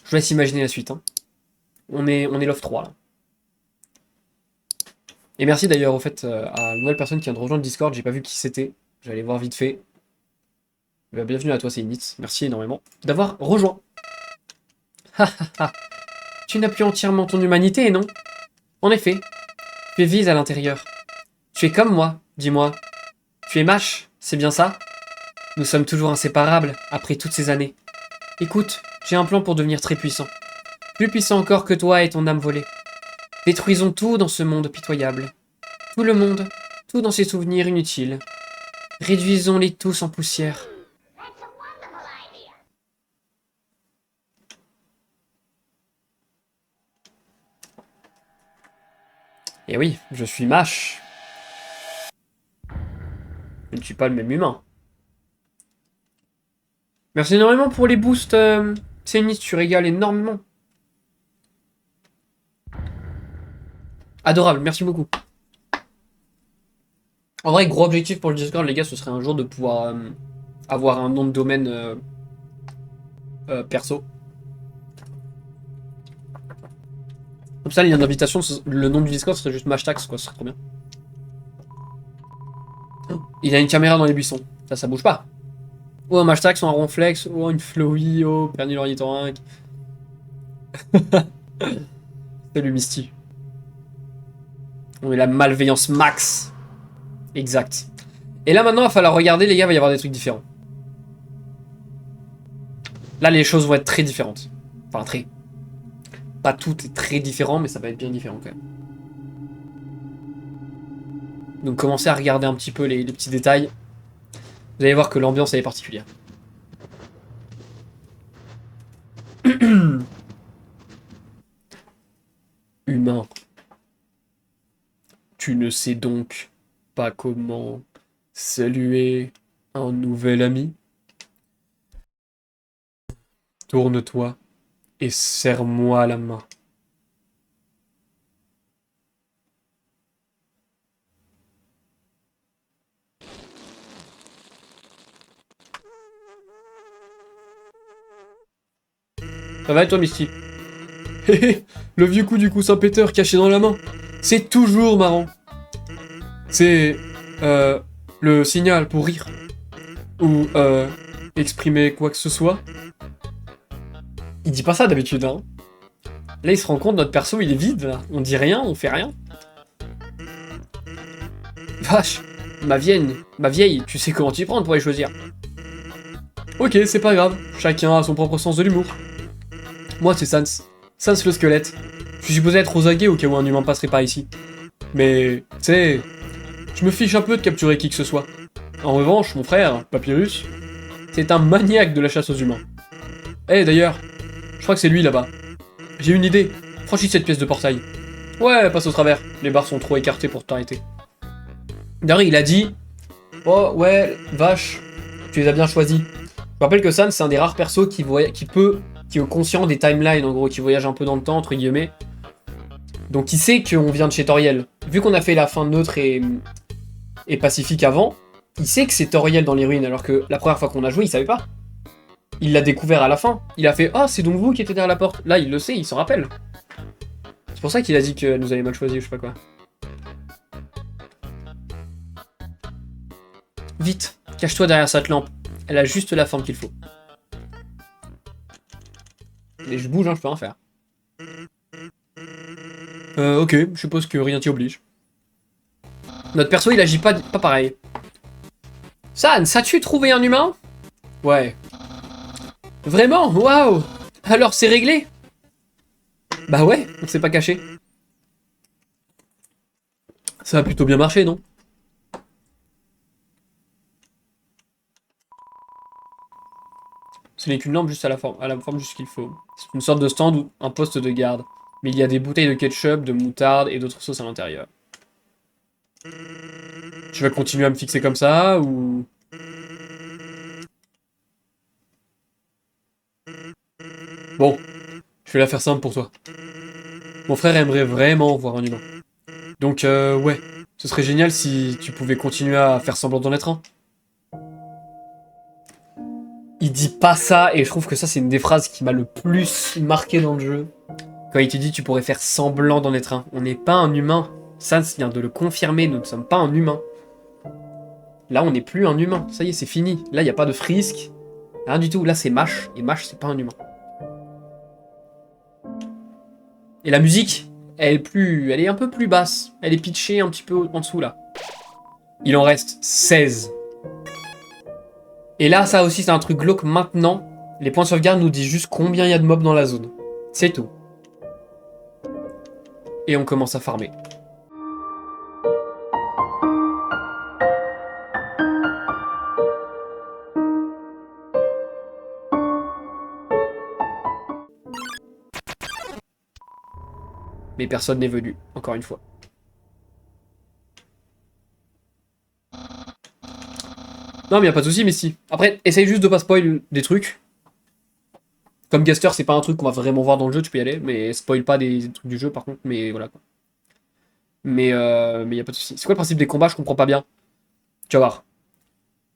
Je vous laisse imaginer la suite. Hein. On est Love 3 là. Et merci d'ailleurs au fait à la nouvelle personne qui vient de rejoindre le Discord, j'ai pas vu qui c'était. J'allais voir vite fait. Bienvenue à toi, c'est Init. Merci énormément d'avoir rejoint. Tu n'as plus entièrement ton humanité, non? En effet, tu es vide à l'intérieur. Tu es comme moi, dis-moi. Tu es Mash, c'est bien ça? Nous sommes toujours inséparables après toutes ces années. Écoute, j'ai un plan pour devenir très puissant. Plus puissant encore que toi et ton âme volée. Détruisons tout dans ce monde pitoyable. Tout le monde, tout dans ses souvenirs inutiles. Réduisons-les tous en poussière. Et oui, je suis Mash. Je ne suis pas le même humain. Merci énormément pour les boosts. C'est Nice, tu régales énormément. Adorable, merci beaucoup. En vrai, gros objectif pour le Discord, les gars, ce serait un jour de pouvoir avoir un nom de domaine perso. Comme ça, les liens d'invitation, le nom du Discord serait juste Mashtax, quoi, ce serait trop bien. Il a une caméra dans les buissons. Ça bouge pas. Ou un Mashtax, ou un Ronflex, ou une Flowey, ou Pernil Ornithorynque. Salut Misty. On est la malveillance max. Exact. Et là maintenant, il va falloir regarder, les gars, il va y avoir des trucs différents. Là, les choses vont être très différentes. Enfin, très. Pas tout est très différent, mais ça va être bien différent quand même. Donc commencez à regarder un petit peu les petits détails. Vous allez voir que l'ambiance elle est particulière. Humain. Tu ne sais donc pas comment saluer un nouvel ami? Tourne-toi et serre-moi la main. Ça va et toi, Misty? Le vieux coup du coussin péteur caché dans la main. C'est toujours marrant. C'est le signal pour rire. Ou exprimer quoi que ce soit. Il dit pas ça d'habitude, hein. Là, il se rend compte, notre perso, il est vide, là. On dit rien, on fait rien. Vache, ma vieille, tu sais comment t'y prendre pour les choisir. Ok, c'est pas grave, chacun a son propre sens de l'humour. Moi, c'est Sans. Sans le squelette. Je suis supposé être aux aguets au cas où un humain passerait par ici. Mais, tu sais, je me fiche un peu de capturer qui que ce soit. En revanche, mon frère, Papyrus, c'est un maniaque de la chasse aux humains. Eh, d'ailleurs, je crois que c'est lui là-bas. J'ai une idée. Franchis cette pièce de portail. Ouais, passe au travers. Les barres sont trop écartées pour t'arrêter. D'ailleurs, il a dit... Oh, ouais, vache, tu les as bien choisis. Je rappelle que Sam, c'est un des rares persos qui est conscient des timelines, en gros, qui voyage un peu dans le temps, entre guillemets. Donc il sait qu'on vient de chez Toriel. Vu qu'on a fait la fin neutre et pacifique avant, il sait que c'est Toriel dans les ruines, alors que la première fois qu'on a joué, il savait pas. Il l'a découvert à la fin. Il a fait « Ah, c'est donc vous qui étiez derrière la porte !» Là, il le sait, il s'en rappelle. C'est pour ça qu'il a dit qu'elle nous avait mal choisi, ou je sais pas quoi. Vite, cache-toi derrière cette lampe. Elle a juste la forme qu'il faut. Et je bouge, hein, je peux rien faire. Ok, je suppose que rien t'y oblige. Notre perso, il agit pas pareil. San, as-tu trouvé un humain? Ouais. Vraiment? Waouh! Alors c'est réglé? Bah ouais, on s'est pas caché. Ça a plutôt bien marché, non? Ce n'est qu'une lampe juste à la forme juste qu'il faut. C'est une sorte de stand ou un poste de garde. Mais il y a des bouteilles de ketchup, de moutarde et d'autres sauces à l'intérieur. Tu vas continuer à me fixer comme ça, ou... Bon, je vais la faire simple pour toi. Mon frère aimerait vraiment voir un humain. Donc, ouais, ce serait génial si tu pouvais continuer à faire semblant d'en être un. Il dit pas ça, et je trouve que ça, c'est une des phrases qui m'a le plus marqué dans le jeu. Quand il te dit, tu pourrais faire semblant d'en être un. On n'est pas un humain. Sans vient de le confirmer, nous ne sommes pas un humain. Là, on n'est plus un humain. Ça y est, c'est fini. Là, il n'y a pas de Frisk. Rien du tout. Là, c'est Mash. Et Mash, c'est pas un humain. Et la musique, elle est un peu plus basse. Elle est pitchée un petit peu en dessous, là. Il en reste 16. Et là, ça aussi, c'est un truc glauque. Maintenant, les points de sauvegarde nous disent juste combien il y a de mobs dans la zone. C'est tout. Et on commence à farmer. Mais personne n'est venu, encore une fois. Non, mais y a pas de souci, Misty. Après, essaye juste de pas spoil des trucs. Comme Gaster, c'est pas un truc qu'on va vraiment voir dans le jeu, tu peux y aller, mais spoil pas des trucs du jeu par contre, mais voilà quoi. Mais y a pas de souci. C'est quoi le principe des combats? Je comprends pas bien. Tu vas voir.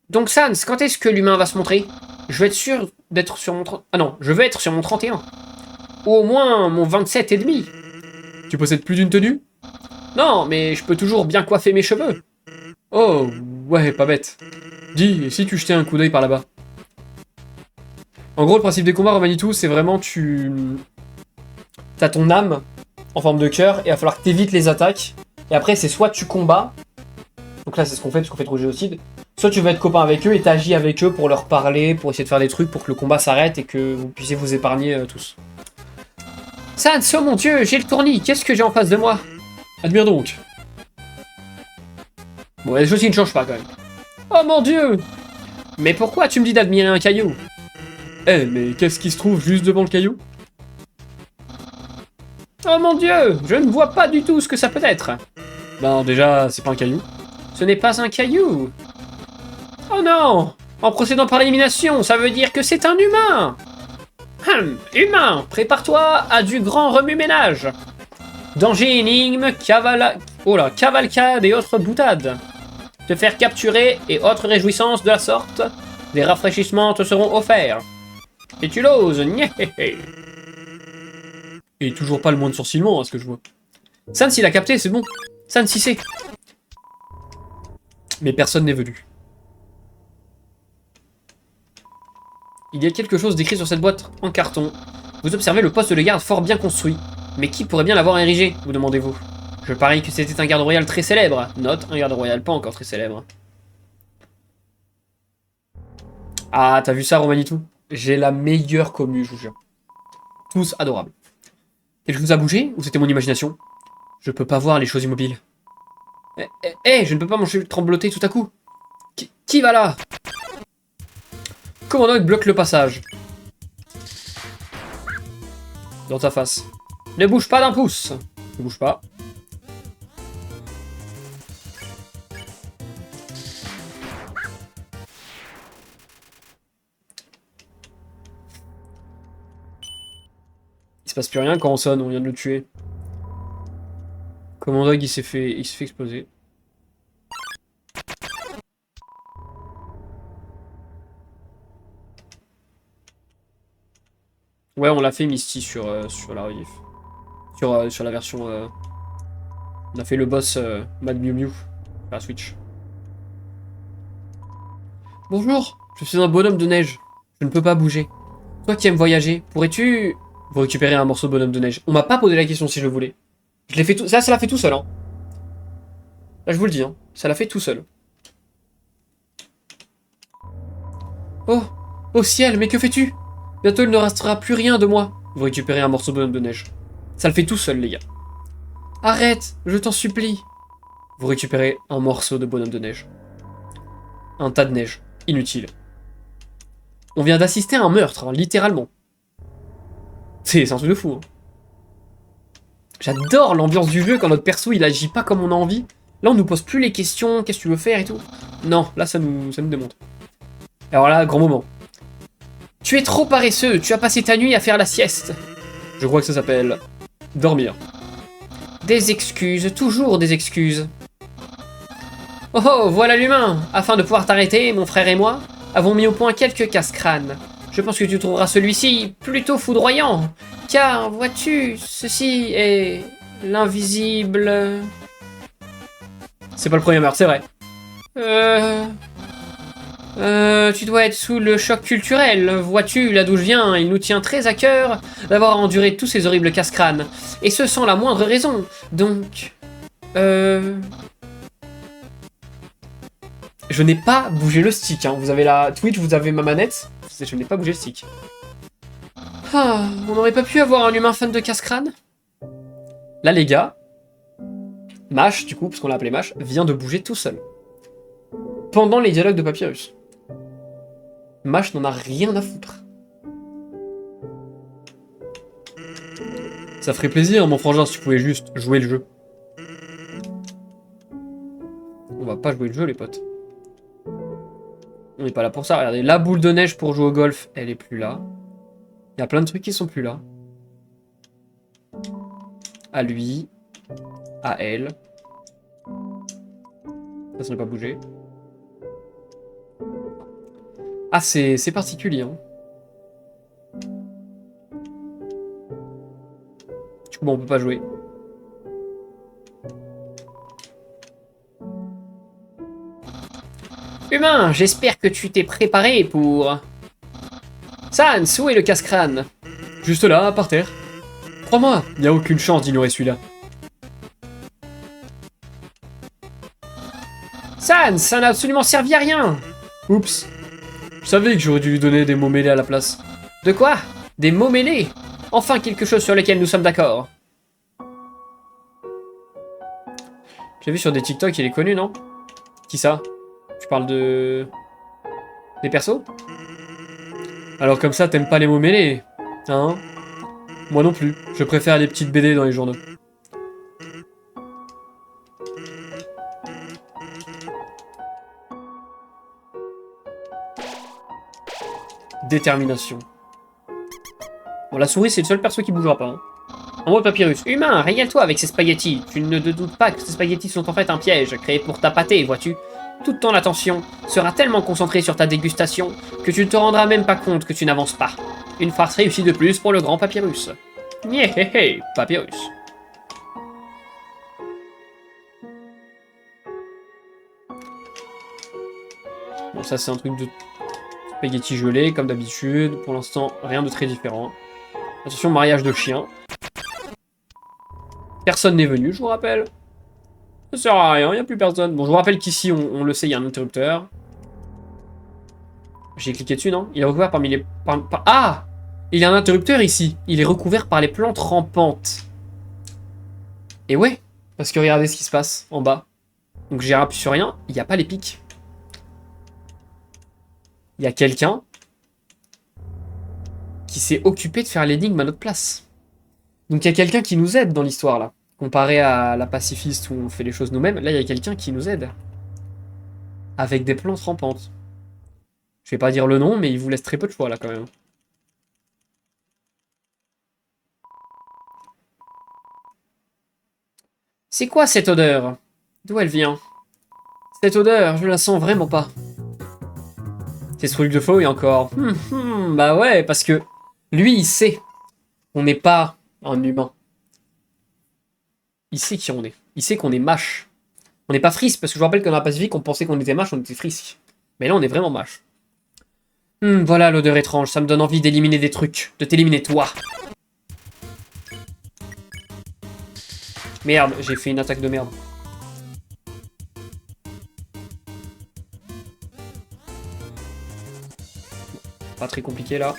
Donc Sans, quand est-ce que l'humain va se montrer? Je veux être sûr d'être sur mon... Ah non, je veux être sur mon 31. Ou au moins mon 27 et demi. Tu possèdes plus d'une tenue? Non, mais je peux toujours bien coiffer mes cheveux. Oh, ouais, pas bête. Dis, et si tu jetais un coup d'œil par là-bas? En gros, le principe des combats, Romanitou, c'est vraiment t'as ton âme en forme de cœur, et il va falloir que t'évites les attaques. Et après, c'est soit tu combats, donc là, c'est ce qu'on fait, parce qu'on fait trop de génocide, soit tu vas être copain avec eux, et t'agis avec eux pour leur parler, pour essayer de faire des trucs, pour que le combat s'arrête, et que vous puissiez vous épargner tous. Sans, oh mon dieu, j'ai le tournis, qu'est-ce que j'ai en face de moi? Admire donc. Bon, il y a des choses qui ne changent pas, quand même. Oh mon dieu! Mais pourquoi tu me dis d'admirer un caillou? Eh, mais qu'est-ce qui se trouve juste devant le caillou? Oh mon dieu! Je ne vois pas du tout ce que ça peut être! Ben, déjà, c'est pas un caillou. Ce n'est pas un caillou! Oh non! En procédant par l'élimination, ça veut dire que c'est un humain! Humain, prépare-toi à du grand remue-ménage! Danger, énigme, cavalcade et autres boutades. Te faire capturer et autres réjouissances de la sorte, des rafraîchissements te seront offerts. Et tu l'oses, Et toujours pas le moins de sourcillement, à ce que je vois. Sans, il a capté, c'est bon. Sans, il sait. Mais personne n'est venu. Il y a quelque chose d'écrit sur cette boîte en carton. Vous observez le poste de garde fort bien construit. Mais qui pourrait bien l'avoir érigé, vous demandez-vous? Je parie que c'était un garde royal très célèbre. Note, un garde royal pas encore très célèbre. Ah, t'as vu ça, Romanitou? J'ai la meilleure commu, je vous jure. Tous adorables. Quelque chose a bougé, ou c'était mon imagination? Je peux pas voir les choses immobiles. Je ne peux pas manger trembloter tout à coup. Qui va là? Commandant bloque le passage. Dans ta face. Ne bouge pas d'un pouce. Ne bouge pas. Il se passe plus rien quand on sonne, on vient de le tuer. Commandant, il s'est fait exploser. Ouais, on l'a fait Misty sur la rediff. Sur la version... On a fait le boss Mad Mew Mew sur la Switch. Bonjour, je suis un bonhomme de neige. Je ne peux pas bouger. Toi qui aimes voyager, pourrais-tu vous récupérer un morceau de bonhomme de neige? On m'a pas posé la question si je le voulais. Je l'ai fait tout... Ça l'a fait tout seul, hein. Là, je vous le dis, hein. Ça l'a fait tout seul. Oh, au ciel, mais que fais-tu? Bientôt, il ne restera plus rien de moi. Vous récupérez un morceau de bonhomme de neige. Ça le fait tout seul, les gars. Arrête, je t'en supplie. Vous récupérez un morceau de bonhomme de neige. Un tas de neige. Inutile. On vient d'assister à un meurtre, hein, littéralement. C'est un truc de fou. Hein. J'adore l'ambiance du jeu quand notre perso il agit pas comme on a envie. Là on nous pose plus les questions, qu'est-ce que tu veux faire et tout. Non, là ça nous démonte. Alors là, grand moment. Tu es trop paresseux, tu as passé ta nuit à faire la sieste. Je crois que ça s'appelle dormir. Des excuses, toujours des excuses. Oh oh, voilà l'humain. Afin de pouvoir t'arrêter, mon frère et moi avons mis au point quelques casse-crânes. Je pense que tu trouveras celui-ci plutôt foudroyant. Car, vois-tu, ceci est l'invisible... C'est pas le premier meurtre, c'est vrai. Tu dois être sous le choc culturel. Vois-tu, là d'où je viens, il nous tient très à cœur d'avoir enduré tous ces horribles casse-crânes. Et ce sans la moindre raison. Donc... Je n'ai pas bougé le stick, hein. Vous avez la Twitch, vous avez ma manette. Je n'ai pas bougé le stick. Ah, on n'aurait pas pu avoir un humain fan de casse-crâne? Là, les gars, Mash, du coup, parce qu'on l'a appelé Mash, vient de bouger tout seul. Pendant les dialogues de Papyrus. Mash n'en a rien à foutre. Ça ferait plaisir, mon frangin, si tu pouvais juste jouer le jeu. On va pas jouer le jeu, les potes. On n'est pas là pour ça. Regardez, la boule de neige pour jouer au golf, elle est plus là. Il y a plein de trucs qui sont plus là. À lui. À elle. Ça n'a pas bougé. Ah, c'est particulier. Hein. Du coup, bon, on peut pas jouer. Humain, j'espère que tu t'es préparé pour... Sans, où est le casse-crâne? Juste là, par terre. Crois-moi, il n'y a aucune chance d'ignorer celui-là. Sans, ça n'a absolument servi à rien. Oups. Je savais que j'aurais dû lui donner des mots mêlés à la place. De quoi? Des mots mêlés? Enfin quelque chose sur lequel nous sommes d'accord. J'ai vu sur des TikTok, il est connu, non? Qui ça? Tu parles de... Des persos? Alors comme ça, t'aimes pas les mots mêlés, hein? Moi non plus. Je préfère les petites BD dans les journaux. Détermination. Bon, la souris, c'est le seul perso qui bougera pas. Hein. En mode Papyrus. Humain, régale-toi avec ces spaghettis. Tu ne te doutes pas que ces spaghettis sont en fait un piège créé pour t'appâter, vois-tu? Toute ton attention sera tellement concentrée sur ta dégustation que tu ne te rendras même pas compte que tu n'avances pas. Une farce réussie de plus pour le grand Papyrus. Nyeh, Papyrus. Bon, ça c'est un truc de spaghetti gelé, comme d'habitude. Pour l'instant, rien de très différent. Attention, mariage de chien. Personne n'est venu, je vous rappelle. Ça sert à rien, il n'y a plus personne. Bon, je vous rappelle qu'ici, on le sait, il y a un interrupteur. J'ai cliqué dessus, non? Il est recouvert parmi les... Ah! Il y a un interrupteur ici. Il est recouvert par les plantes rampantes. Et ouais, parce que regardez ce qui se passe en bas. Donc j'ai appuyé sur rien, il n'y a pas les pics. Il y a quelqu'un qui s'est occupé de faire l'énigme à notre place. Donc il y a quelqu'un qui nous aide dans l'histoire, là. Comparé à la pacifiste où on fait les choses nous-mêmes, là il y a quelqu'un qui nous aide. Avec des plantes rampantes. Je vais pas dire le nom, mais il vous laisse très peu de choix, là, quand même. C'est quoi cette odeur? D'où elle vient? Cette odeur, je la sens vraiment pas. C'est ce truc de faux et encore. Bah ouais, parce que lui, il sait qu'on n'est pas un humain. Il sait qui on est. Il sait qu'on est mâche. On n'est pas frisque, parce que je vous rappelle que dans la Pacifique, on pensait qu'on était mâche, on était frisque. Mais là, on est vraiment mâche. Voilà l'odeur étrange, ça me donne envie d'éliminer des trucs. De t'éliminer toi. Merde, j'ai fait une attaque de merde. Pas très compliqué là.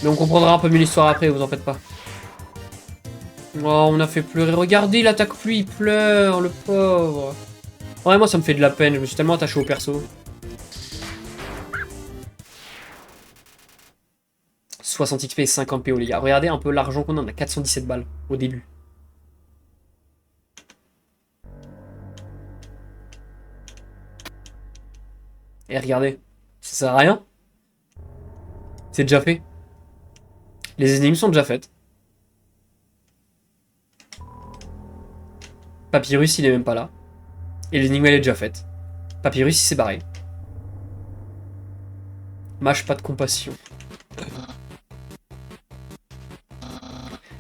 Mais on comprendra un peu mieux l'histoire après, vous en faites pas. Oh, on a fait pleurer. Regardez, l'attaque pluie, il pleure, le pauvre. Ouais, moi ça me fait de la peine, je me suis tellement attaché au perso. 60 XP et 50 PO les gars. Regardez un peu l'argent qu'on a, on a 417 balles au début. Et regardez, ça sert à rien. C'est déjà fait. Les énigmes sont déjà faites. Papyrus, il est même pas là. Et l'énigme, elle est déjà faite. Papyrus, il s'est barré. Mâche pas de compassion.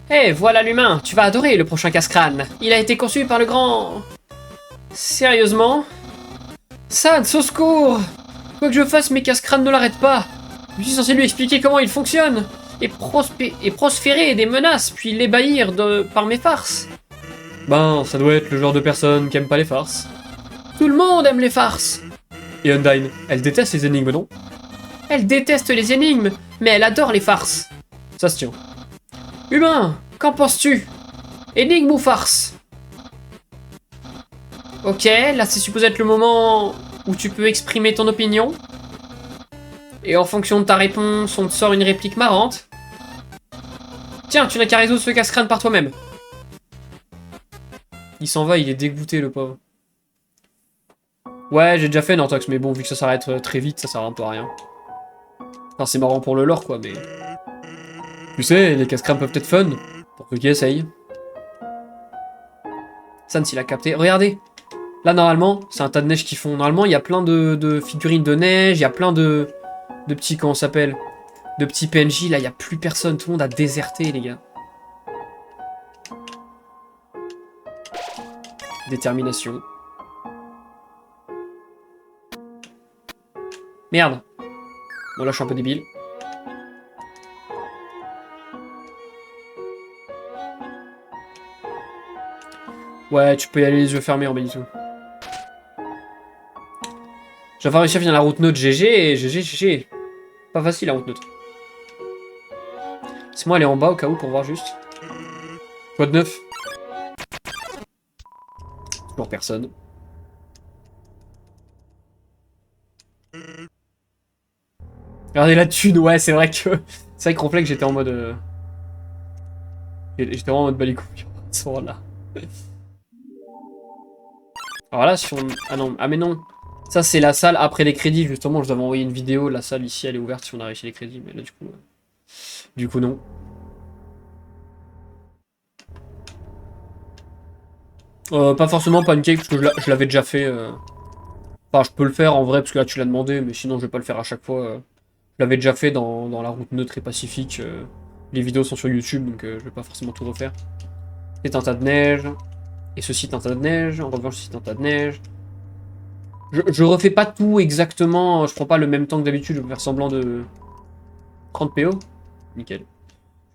Eh, voilà l'humain. Tu vas adorer le prochain casse-crâne. Il a été conçu par le grand... Sérieusement? Sans, au secours! Quoi que je fasse, mes casse-crânes ne l'arrêtent pas. Je suis censé lui expliquer comment il fonctionne. Et prospérer des menaces, puis l'ébahir par mes farces. Ben, ça doit être le genre de personne qui aime pas les farces. Tout le monde aime les farces. Et Undyne, elle déteste les énigmes, non? Elle déteste les énigmes, mais elle adore les farces. Ça se tient. Humain, qu'en penses-tu? Énigme ou farce? Ok, là c'est supposé être le moment où tu peux exprimer ton opinion. Et en fonction de ta réponse, on te sort une réplique marrante. Tiens, tu n'as qu'à résoudre ce casse-crâne par toi-même. Il s'en va, il est dégoûté, le pauvre. Ouais, j'ai déjà fait Nortox, mais bon, vu que ça s'arrête très vite, ça sert un peu à rien. Enfin, c'est marrant pour le lore, quoi, mais... Tu sais, les casse-crânes peuvent être fun, pour ceux qui essayent. Sans, il a capté. Regardez. Là, normalement, c'est un tas de neige qui fond. Normalement, il y a plein de figurines de neige, il y a plein de petits, comment ça s'appelle, de petits PNJ. Là, il n'y a plus personne. Tout le monde a déserté, les gars. Détermination. Merde. Bon, là, je suis un peu débile. Ouais, tu peux y aller les yeux fermés en Benito. J'avais réussi à finir la route neutre GG et GG. Pas facile la route neutre. C'est moi aller en bas au cas où pour voir juste. Quoi de neuf? Toujours personne. Regardez la thune, ouais, c'est vrai que... C'est vrai que Complex, j'étais en mode... J'étais vraiment en mode balicouille à ce moment-là. Alors là, si on... Ah non, ah mais non. Ça, c'est la salle après les crédits, justement. Je vous avais envoyé une vidéo. La salle ici, elle est ouverte si on a réussi les crédits. Mais là, du coup... Du coup, non. Pas forcément pancake, parce que je l'avais déjà fait. Enfin, je peux le faire en vrai, parce que là, tu l'as demandé. Mais sinon, je vais pas le faire à chaque fois. Je l'avais déjà fait dans la route neutre et pacifique. Les vidéos sont sur YouTube, donc je vais pas forcément tout refaire. C'est un tas de neige. Et ceci est un tas de neige. En revanche, ceci est un tas de neige. Je refais pas tout exactement. Je prends pas le même temps que d'habitude. Je vais faire semblant de 30 PO. Nickel.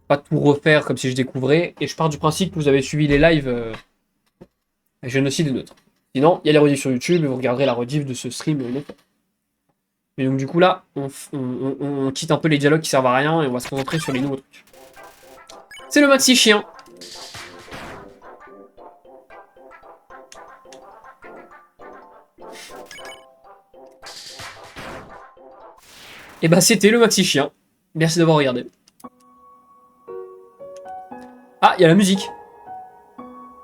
Pas tout refaire comme si je découvrais. Et je pars du principe que vous avez suivi les lives. Et je ne aussi des nôtres. Sinon, il y a les rediffs sur YouTube et vous regarderez la rediff de ce stream. Mais donc du coup là, on quitte un peu les dialogues qui servent à rien et on va se concentrer sur les nouveaux trucs. C'est le maxi chien. Et bah c'était le maxi chien. Merci d'avoir regardé. Ah, il y a la musique.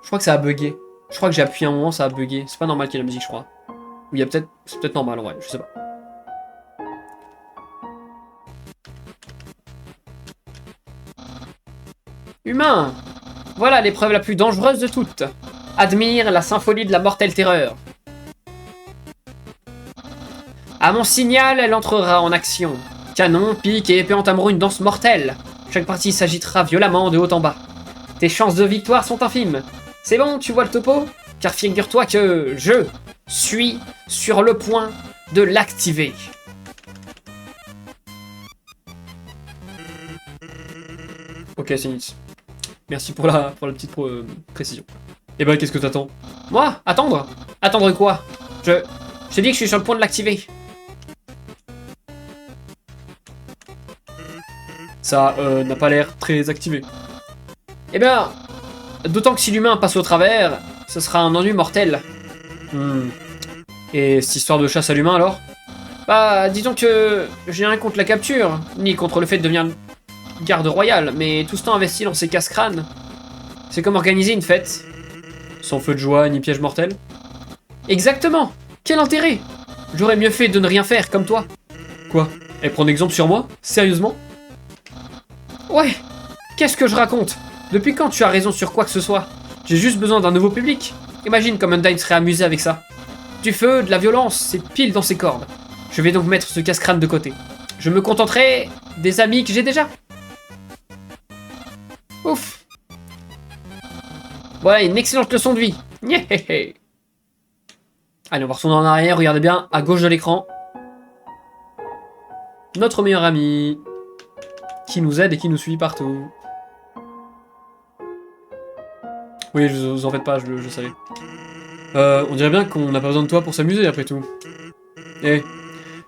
Je crois que ça a bugué. Je crois que j'ai appuyé un moment, ça a bugué. C'est pas normal qu'il y ait la musique, je crois. Ou il y a peut-être... C'est peut-être normal en vrai, je sais pas. Humain! Voilà l'épreuve la plus dangereuse de toutes. Admire la symphonie de la mortelle terreur. À mon signal, elle entrera en action. Canon, pique et épée entameront une danse mortelle. Chaque partie s'agitera violemment de haut en bas. Tes chances de victoire sont infimes. C'est bon, tu vois le topo? Car figure-toi que je suis sur le point de l'activer. Ok, c'est Nitz. Merci pour la petite précision. Et bah, qu'est-ce que t'attends? Moi? Attendre? Attendre quoi? Je t'ai dit que je suis sur le point de l'activer. Ça n'a pas l'air très activé. Eh ben, d'autant que si l'humain passe au travers, ce sera un ennui mortel. Et cette histoire de chasse à l'humain alors? Bah, disons que j'ai rien contre la capture, ni contre le fait de devenir garde royale, mais tout ce temps investi dans ces casse-crânes, c'est comme organiser une fête. Sans feu de joie ni piège mortel. Exactement! Quel intérêt? J'aurais mieux fait de ne rien faire, comme toi. Quoi? Elle prend exemple sur moi? Sérieusement? Ouais! Qu'est-ce que je raconte? Depuis quand tu as raison sur quoi que ce soit? J'ai juste besoin d'un nouveau public. Imagine comme Undyne serait amusé avec ça. Du feu, de la violence, c'est pile dans ses cordes. Je vais donc mettre ce casse-crâne de côté. Je me contenterai des amis que j'ai déjà. Ouf. Voilà une excellente leçon de vie. Nyéhéhé. Allez, on va retourner en arrière, regardez bien, à gauche de l'écran. Notre meilleur ami. Qui nous aide et qui nous suit partout. Oui, je vous en faites pas, je savais. On dirait bien qu'on n'a pas besoin de toi pour s'amuser après tout. Eh,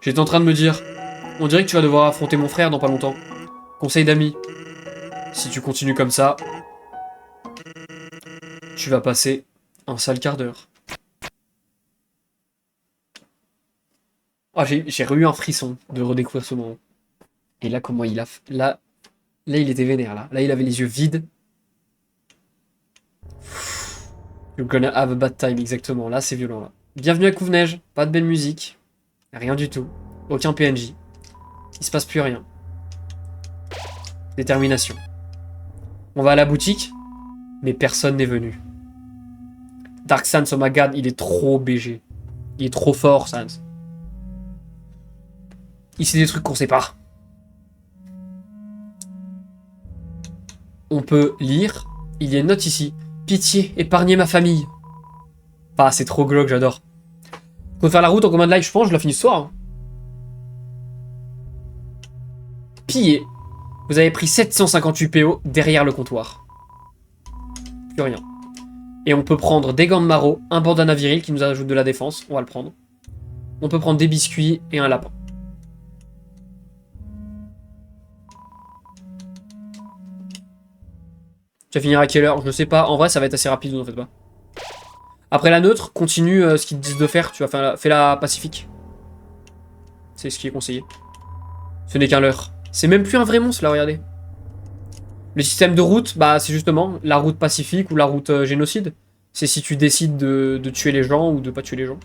j'étais en train de me dire, on dirait que tu vas devoir affronter mon frère dans pas longtemps. Conseil d'amis. Si tu continues comme ça, tu vas passer un sale quart d'heure. Ah, j'ai eu un frisson de redécouvrir ce moment. Et là, comment il a... Là, il était vénère, là. Là, il avait les yeux vides. You're gonna have a bad time, exactement. Là, c'est violent, là. Bienvenue à Couve-Neige. Pas de belle musique. Rien du tout. Aucun PNJ. Il se passe plus rien. Détermination. On va à la boutique, mais personne n'est venu. Dark Sans, oh my god, il est trop BG. Il est trop fort, Sans. Il sait des trucs qu'on sait pas. On peut lire. Il y a une note ici. Pitié, épargnez ma famille. Ah, c'est trop glauque, j'adore. Faut faire la route en combien de live, je pense, je la finis ce soir. Hein. Pillé. Vous avez pris 758 PO derrière le comptoir. Plus rien. Et on peut prendre des gants de maraud, un bandana viril qui nous ajoute de la défense, on va le prendre. On peut prendre des biscuits et un lapin. Tu vas finir à quelle heure? Je ne sais pas. En vrai, ça va être assez rapide, vous en faites pas. Après la neutre, continue ce qu'ils te disent de faire. Tu vas faire la pacifique. C'est ce qui est conseillé. Ce n'est qu'un leurre. C'est même plus un vrai monstre, là, regardez. Le système de route, bah, c'est justement la route pacifique ou la route génocide. C'est si tu décides de tuer les gens ou de pas tuer les gens.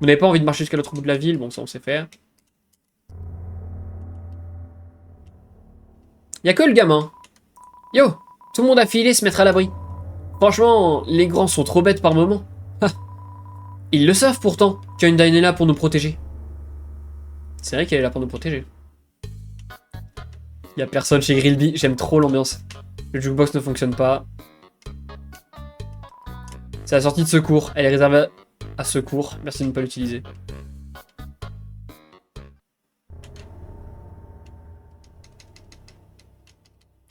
Vous n'avez pas envie de marcher jusqu'à l'autre bout de la ville? Bon, ça, on sait faire. Y a que le gamin. Yo, tout le monde a filé se mettre à l'abri. Franchement, les grands sont trop bêtes par moment. Ils le savent pourtant, qu'Undyne est là pour nous protéger. C'est vrai qu'elle est là pour nous protéger. Y'a personne chez Grillby, j'aime trop l'ambiance. Le jukebox ne fonctionne pas. C'est la sortie de secours, elle est réservée à secours. Merci de ne pas l'utiliser.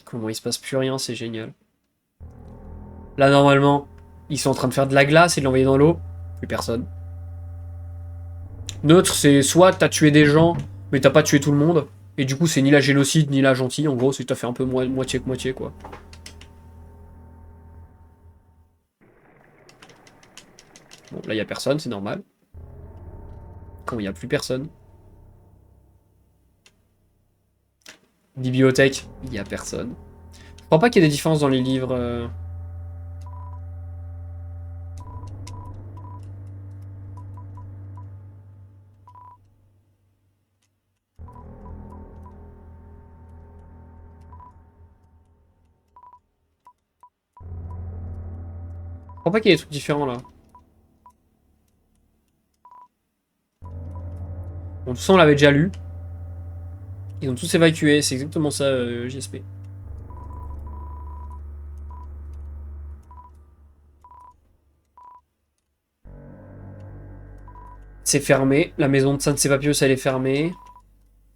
Comment il se passe plus rien, c'est génial. Là, normalement, ils sont en train de faire de la glace et de l'envoyer dans l'eau. Plus personne. Neutre, c'est soit t'as tué des gens, mais t'as pas tué tout le monde. Et du coup, c'est ni la génocide, ni la gentille. En gros, c'est que t'as fait un peu moitié que moitié, quoi. Bon, là, il y a personne, c'est normal. Quand il n'y a plus personne. Bibliothèque, il n'y a personne. Je crois pas qu'il y ait des différences dans les livres. Je crois pas qu'il y ait des trucs différents là. Bon, tout ça on l'avait déjà lu. Ils ont tous évacué, c'est exactement ça, JSP. C'est fermé. La maison de Saint Papios, elle est fermée.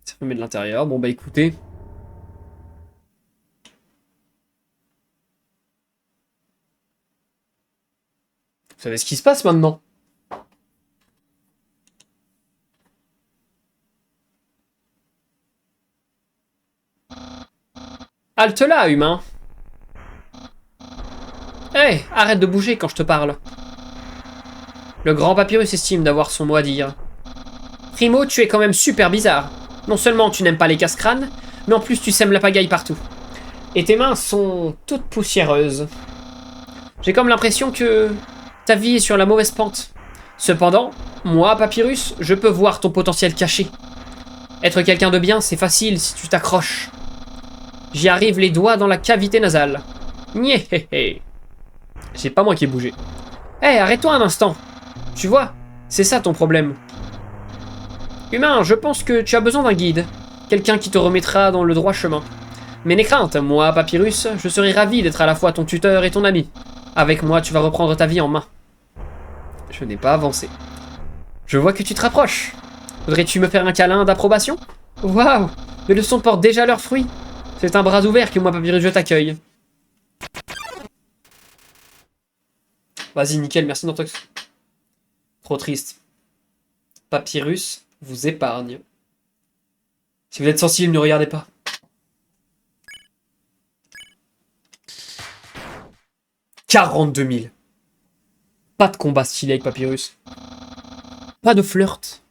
C'est fermé de l'intérieur. Bon bah écoutez. Vous savez ce qui se passe maintenant? Halte là, humain. Hé, arrête de bouger quand je te parle. Le grand Papyrus estime d'avoir son mot à dire. Primo, tu es quand même super bizarre. Non seulement tu n'aimes pas les casse-crânes, mais en plus tu sèmes la pagaille partout. Et tes mains sont toutes poussiéreuses. J'ai comme l'impression que ta vie est sur la mauvaise pente. Cependant, moi, Papyrus, je peux voir ton potentiel caché. Être quelqu'un de bien, c'est facile si tu t'accroches. J'y arrive les doigts dans la cavité nasale. Nyéhéhé. C'est pas moi qui ai bougé. Hé, arrête-toi un instant. Tu vois, c'est ça ton problème. Humain, je pense que tu as besoin d'un guide. Quelqu'un qui te remettra dans le droit chemin. Mais n'aie crainte, moi, Papyrus, je serai ravi d'être à la fois ton tuteur et ton ami. Avec moi, tu vas reprendre ta vie en main. Je n'ai pas avancé. Je vois que tu te rapproches. Voudrais-tu me faire un câlin d'approbation? Waouh! Mes leçons portent déjà leurs fruits. C'est un bras ouvert que moi, Papyrus, je t'accueille. Vas-y, nickel, merci Nortox. Trop triste. Papyrus vous épargne. Si vous êtes sensible, ne regardez pas. « 42 000. Pas de combat stylé avec Papyrus. Pas de flirt.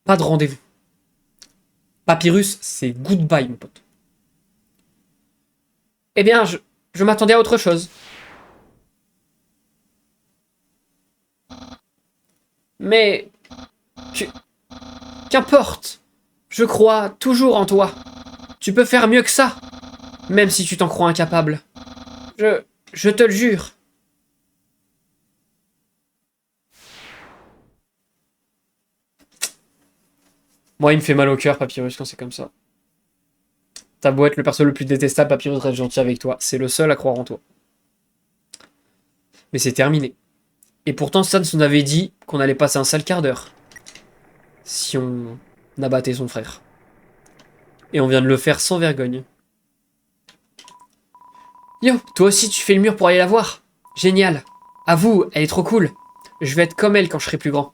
Pas de rendez-vous. Papyrus, c'est goodbye, mon pote. Eh bien, je m'attendais à autre chose. Mais... Qu'importe. Je crois toujours en toi. Tu peux faire mieux que ça. Même si tu t'en crois incapable. Je te le jure. Moi, il me fait mal au cœur, Papyrus, quand c'est comme ça. T'as beau être le perso le plus détestable, Papyrus reste gentil avec toi. C'est le seul à croire en toi. Mais c'est terminé. Et pourtant, Sans nous avait dit qu'on allait passer un sale quart d'heure. Si on abattait son frère. Et on vient de le faire sans vergogne. Yo, toi aussi tu fais le mur pour aller la voir. Génial. Avoue, elle est trop cool. Je vais être comme elle quand je serai plus grand.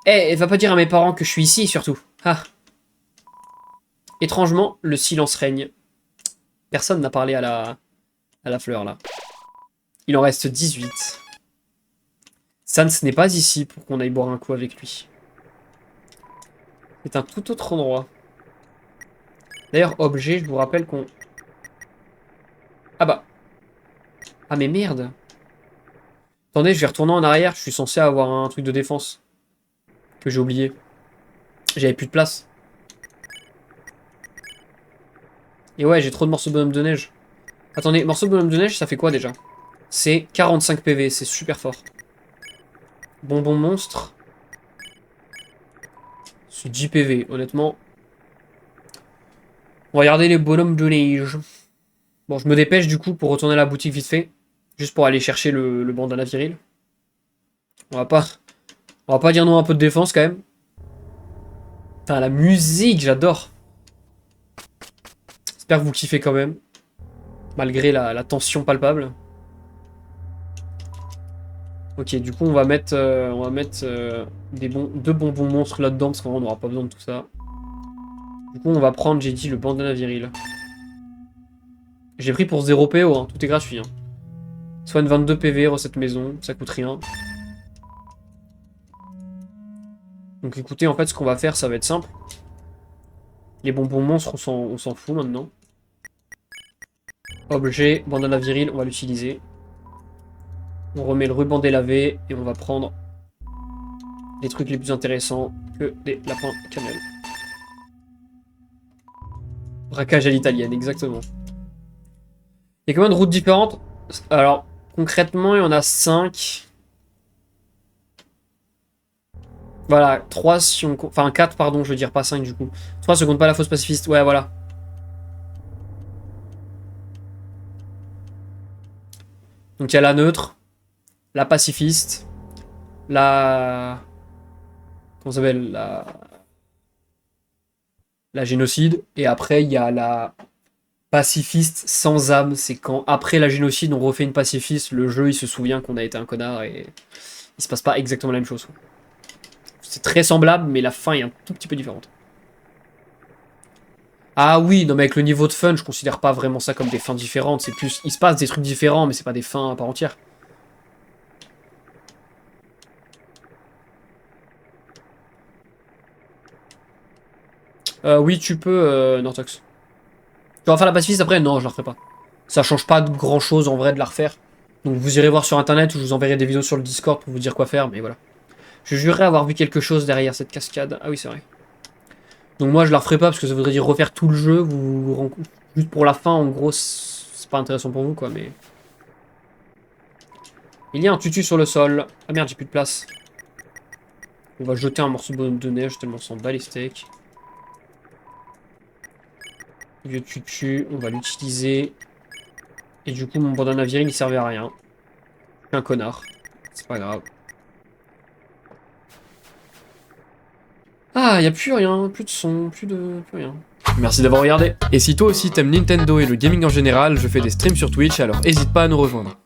Eh, va pas dire à mes parents que je suis ici, surtout. Ah. Étrangement, le silence règne. Personne n'a parlé à la fleur, là. Il en reste 18. Sans n'est pas ici pour qu'on aille boire un coup avec lui. C'est un tout autre endroit. D'ailleurs, objet, je vous rappelle qu'on... Ah bah. Ah mais merde. Attendez, je vais retourner en arrière. Je suis censé avoir un truc de défense. Que j'ai oublié. J'avais plus de place. Et ouais, j'ai trop de morceaux de bonhomme de neige. Attendez, morceaux de bonhomme de neige, ça fait quoi déjà? C'est 45 PV, c'est super fort. Bonbon monstre. C'est 10 PV, honnêtement. On va regarder les bonhommes de neige. Bon, je me dépêche du coup pour retourner à la boutique vite fait. Juste pour aller chercher le bandana viril. On va pas dire non à un peu de défense quand même. Putain, la musique, j'adore. J'espère que vous kiffez quand même. Malgré la tension palpable. Ok, du coup on va mettre, deux bonbons monstres là-dedans parce qu'on n'aura pas besoin de tout ça. Du coup on va prendre, j'ai dit, le bandana viril. J'ai pris pour 0 PO, hein, tout est gratuit. Hein. Soigne 22 PV, recette maison, ça coûte rien. Donc écoutez, en fait ce qu'on va faire ça va être simple. Les bonbons monstres on s'en fout maintenant. Objet, bandana viril, on va l'utiliser. On remet le ruban délavé et on va prendre les trucs les plus intéressants que des lapins cannelle. Braquage à l'italienne, exactement. Il y a combien de routes différentes? Alors, concrètement, il y en a 5. Voilà, 3 si on... Enfin, 4, pardon, je veux dire, pas 5 du coup. 3 si on compte pas la fausse pacifiste. Ouais, voilà. Donc, il y a la neutre, la pacifiste, la... Comment ça s'appelle? La génocide. Et après, il y a la pacifiste sans âme. C'est quand, après la génocide, on refait une pacifiste. Le jeu, il se souvient qu'on a été un connard et il se passe pas exactement la même chose. C'est très semblable, mais la fin est un tout petit peu différente. Ah oui, non mais avec le niveau de fun, je considère pas vraiment ça comme des fins différentes. C'est plus, il se passe des trucs différents, mais c'est pas des fins à part entière. Oui, tu peux, Nortox. Tu vas faire la pacifiste après? Non, je la referai pas. Ça change pas de grand chose en vrai de la refaire. Donc vous irez voir sur internet ou je vous enverrai des vidéos sur le Discord pour vous dire quoi faire, mais voilà. Je jurerais avoir vu quelque chose derrière cette cascade. Ah oui, c'est vrai. Donc moi je la referai pas parce que ça voudrait dire refaire tout le jeu. Juste pour la fin, en gros, c'est pas intéressant pour vous quoi, mais. Il y a un tutu sur le sol. Ah merde, j'ai plus de place. On va jeter un morceau de neige tellement on s'en bat les steaks. Vieux tutu, on va l'utiliser. Et du coup, mon bandana viril, il servait à rien. Je suis un connard. C'est pas grave. Ah, y a plus rien, plus de son, plus rien. Merci d'avoir regardé. Et si toi aussi t'aimes Nintendo et le gaming en général, je fais des streams sur Twitch, alors hésite pas à nous rejoindre.